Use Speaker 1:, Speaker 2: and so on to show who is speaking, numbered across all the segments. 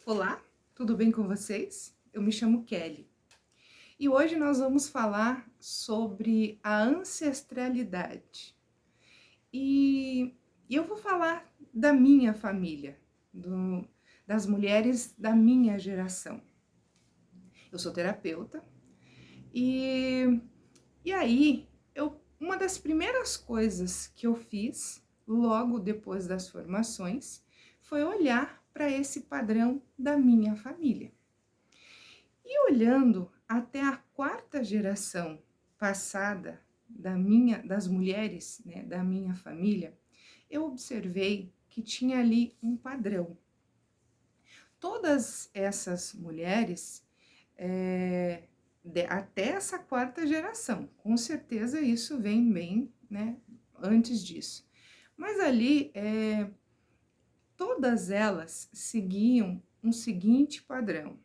Speaker 1: Olá, tudo bem com vocês? Eu me chamo Kelly e hoje nós vamos falar sobre a ancestralidade. E eu vou falar da minha família, das mulheres da minha geração. Eu sou terapeuta e, uma das primeiras coisas que eu fiz logo depois das formações foi olhar para esse padrão da minha família. E olhando até a quarta geração passada das mulheres, né, da minha família, eu observei que tinha ali um padrão. Todas essas mulheres, até essa quarta geração, com certeza isso vem bem, né, antes disso. Mas ali, todas elas seguiam um seguinte padrão.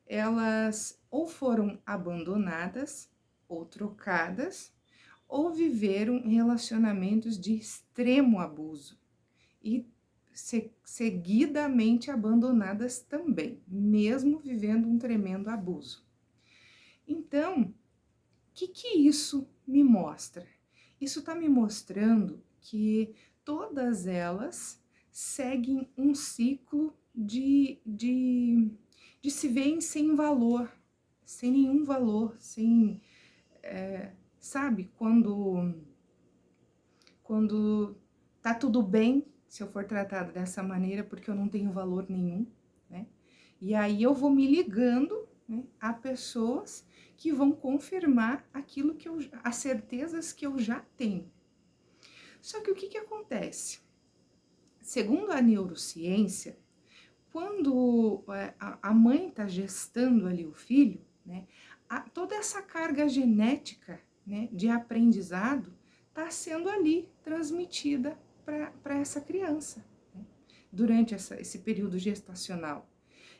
Speaker 1: Elas ou foram abandonadas, ou trocadas, ou viveram relacionamentos de extremo abuso e seguidamente abandonadas também, mesmo vivendo um tremendo abuso. Então, o que isso me mostra? Isso está me mostrando que todas elas seguem um ciclo de se verem sem valor, sem nenhum valor, sabe, quando tá tudo bem se eu for tratada dessa maneira porque eu não tenho valor nenhum, né? E aí eu vou me ligando, né, a pessoas que vão confirmar aquilo as certezas que eu já tenho. Só que o que acontece? Segundo a neurociência, quando a mãe está gestando ali o filho, né, toda essa carga genética, né, de aprendizado está sendo ali transmitida para essa criança, né, durante esse período gestacional.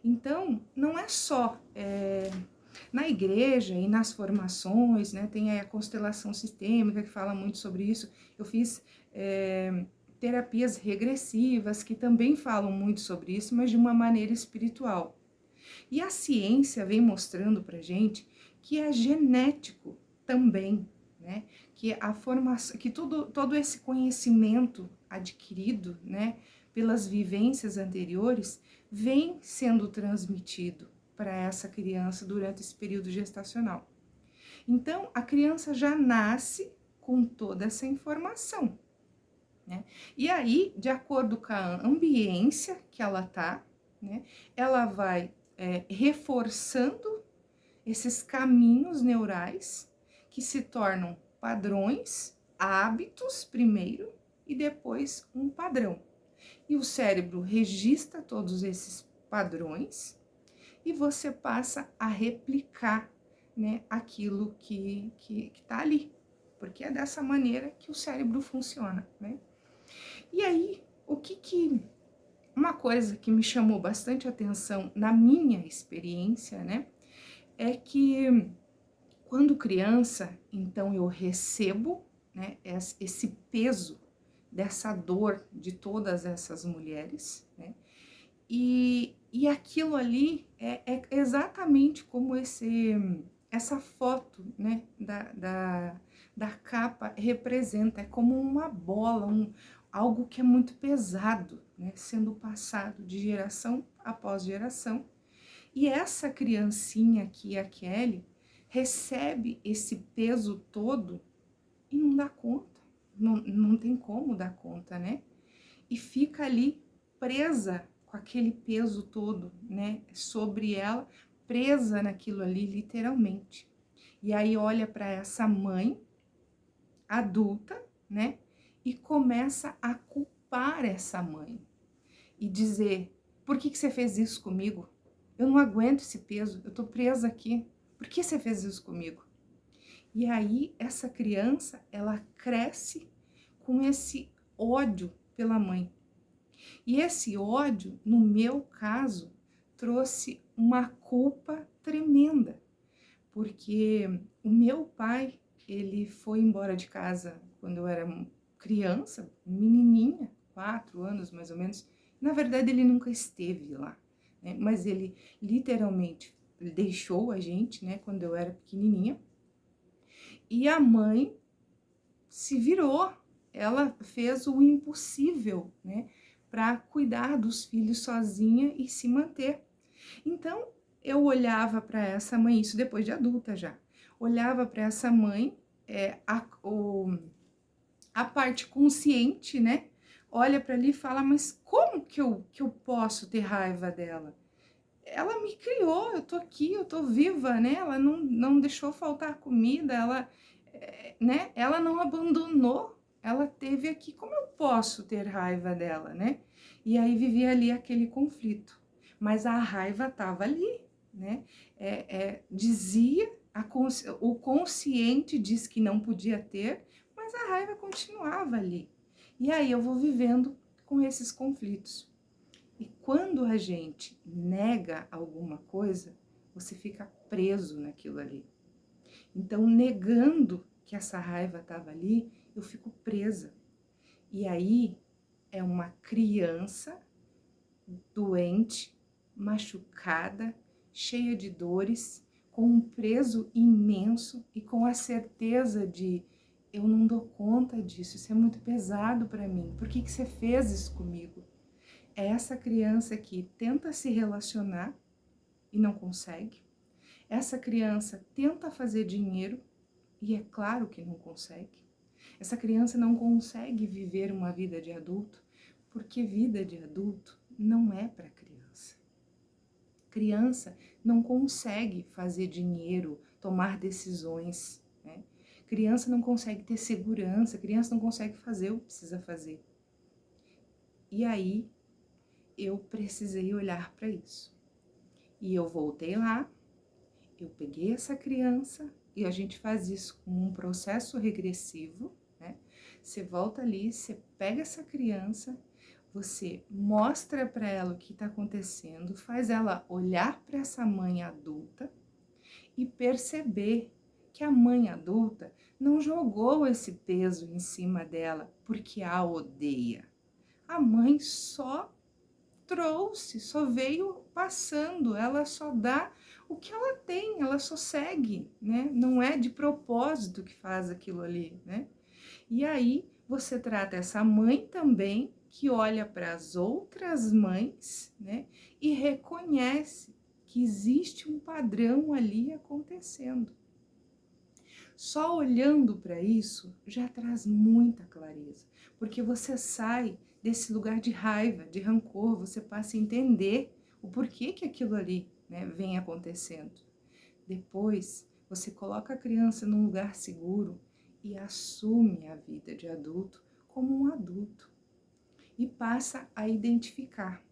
Speaker 1: Então, não é só na igreja e nas formações, né, tem a constelação sistêmica que fala muito sobre isso. Eu fiz terapias regressivas que também falam muito sobre isso, mas de uma maneira espiritual. E a ciência vem mostrando pra gente que é genético também, né? Que a formação, que todo esse conhecimento adquirido, né, pelas vivências anteriores, vem sendo transmitido para essa criança durante esse período gestacional. Então, a criança já nasce com toda essa informação, né? E aí, de acordo com a ambiência que ela tá, né, ela vai reforçando esses caminhos neurais que se tornam padrões, hábitos primeiro e depois um padrão. E o cérebro registra todos esses padrões e você passa a replicar, né, aquilo que tá ali, porque é dessa maneira que o cérebro funciona, né? E aí, uma coisa que me chamou bastante atenção na minha experiência, né, é que quando criança, então eu recebo, né, esse peso dessa dor de todas essas mulheres, né, e aquilo ali é exatamente como essa foto, né, da capa representa, é como uma bola, algo que é muito pesado, né, sendo passado de geração após geração. E essa criancinha aqui, a Kelly, recebe esse peso todo e não dá conta, não tem como dar conta, né? E fica ali presa com aquele peso todo, né, sobre ela, presa naquilo ali, literalmente. E aí olha para essa mãe adulta, né, e começa a culpar essa mãe e dizer: por que você fez isso comigo? Eu não aguento esse peso, eu tô presa aqui. Por que você fez isso comigo? E aí essa criança, ela cresce com esse ódio pela mãe. E esse ódio, no meu caso, trouxe uma culpa tremenda, porque o meu pai, ele foi embora de casa quando eu era criança, menininha, 4 anos mais ou menos. Na verdade, ele nunca esteve lá. né? Mas ele literalmente deixou a gente, né, quando eu era pequenininha. E a mãe se virou, ela fez o impossível, né, para cuidar dos filhos sozinha e se manter. Então, eu olhava para essa mãe, isso depois de adulta já, olhava para essa mãe, a parte consciente, né, olha para ali e fala, mas como que eu posso ter raiva dela? Ela me criou, eu tô aqui, eu tô viva, né? Ela não deixou faltar comida, ela, né? Ela não abandonou, ela teve aqui. Como eu posso ter raiva dela, né? E aí vivia ali aquele conflito. Mas a raiva tava ali, né? Dizia, o consciente diz que não podia ter, mas a raiva continuava ali. E aí eu vou vivendo com esses conflitos. E quando a gente nega alguma coisa, você fica preso naquilo ali. Então, negando que essa raiva estava ali, eu fico presa. E aí é uma criança doente, machucada, cheia de dores, com um peso imenso e com a certeza de eu não dou conta disso, isso é muito pesado para mim. Por que você fez isso comigo? É essa criança que tenta se relacionar e não consegue. Essa criança tenta fazer dinheiro e é claro que não consegue. Essa criança não consegue viver uma vida de adulto porque vida de adulto não é para criança. Criança não consegue fazer dinheiro, tomar decisões, né? Criança não consegue ter segurança, criança não consegue fazer o que precisa fazer. E aí eu precisei olhar para isso. E eu voltei lá, eu peguei essa criança, e a gente faz isso com um processo regressivo, né? Você volta ali, você pega essa criança, você mostra para ela o que está acontecendo, faz ela olhar para essa mãe adulta e perceber que a mãe adulta não jogou esse peso em cima dela porque a odeia. A mãe só trouxe, só veio passando, ela só dá o que ela tem, ela só segue, né? Não é de propósito que faz aquilo ali, né? E aí você trata essa mãe também, que olha para as outras mães, né? E reconhece que existe um padrão ali acontecendo. Só olhando para isso já traz muita clareza, porque você sai desse lugar de raiva, de rancor, você passa a entender o porquê que aquilo ali, né, vem acontecendo. Depois, você coloca a criança num lugar seguro e assume a vida de adulto como um adulto e passa a identificar.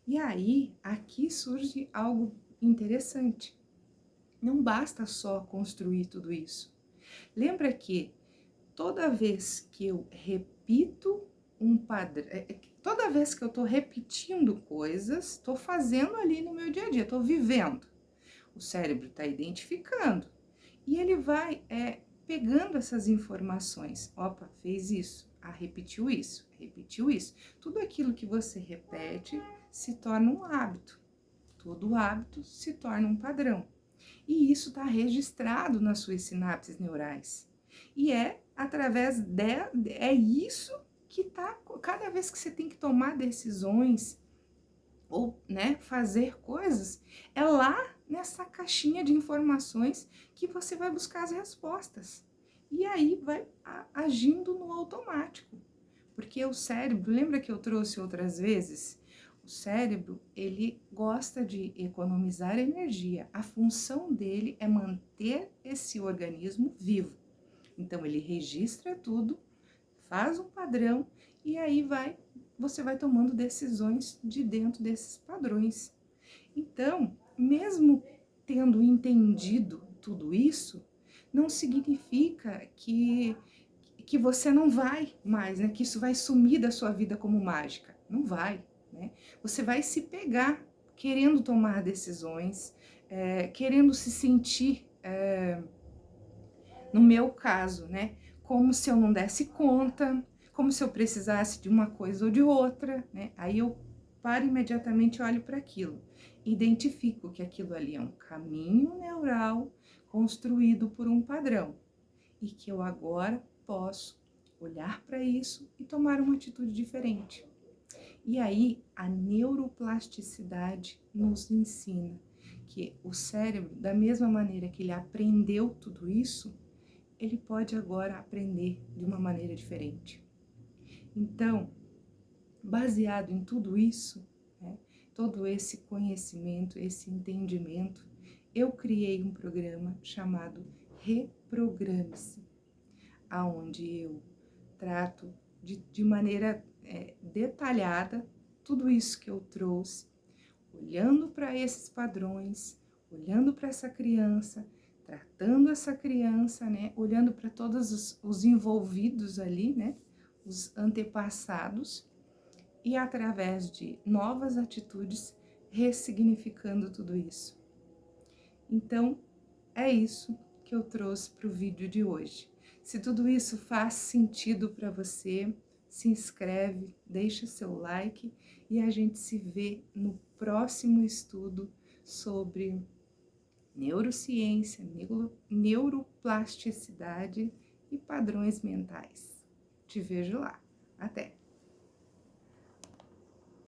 Speaker 1: E aí, aqui surge algo interessante. Não basta só construir tudo isso. Lembra que toda vez que eu repito um padrão, toda vez que eu estou repetindo coisas, estou fazendo ali no meu dia a dia, estou vivendo. O cérebro está identificando e ele vai pegando essas informações. Opa, fez isso, repetiu isso, repetiu isso. Tudo aquilo que você repete se torna um hábito. Todo hábito se torna um padrão. E isso está registrado nas suas sinapses neurais. E é através é isso que tá, cada vez que você tem que tomar decisões ou, né, fazer coisas, é lá nessa caixinha de informações que você vai buscar as respostas. E aí vai agindo no automático. Porque o cérebro, lembra que eu trouxe outras vezes? O cérebro, ele gosta de economizar energia. A função dele é manter esse organismo vivo. Então, ele registra tudo, faz um padrão e aí você vai tomando decisões de dentro desses padrões. Então, mesmo tendo entendido tudo isso, não significa que você não vai mais, né? Que isso vai sumir da sua vida como mágica. Não vai, né? Você vai se pegar querendo tomar decisões, querendo se sentir, no meu caso, né? Como se eu não desse conta, como se eu precisasse de uma coisa ou de outra, né? Aí eu paro imediatamente e olho para aquilo. Identifico que aquilo ali é um caminho neural construído por um padrão e que eu agora posso olhar para isso e tomar uma atitude diferente. E aí, a neuroplasticidade nos ensina que o cérebro, da mesma maneira que ele aprendeu tudo isso, ele pode agora aprender de uma maneira diferente. Então, baseado em tudo isso, né, todo esse conhecimento, esse entendimento, eu criei um programa chamado Reprograme-se, aonde eu trato de maneira detalhada tudo isso que eu trouxe, olhando para esses padrões, olhando para essa criança, tratando essa criança, né, olhando para todos os envolvidos ali, né, os antepassados, e através de novas atitudes, ressignificando tudo isso. Então, é isso que eu trouxe para o vídeo de hoje. Se tudo isso faz sentido para você, se inscreve, deixa seu like e a gente se vê no próximo estudo sobre neurociência, neuroplasticidade e padrões mentais. Te vejo lá. Até!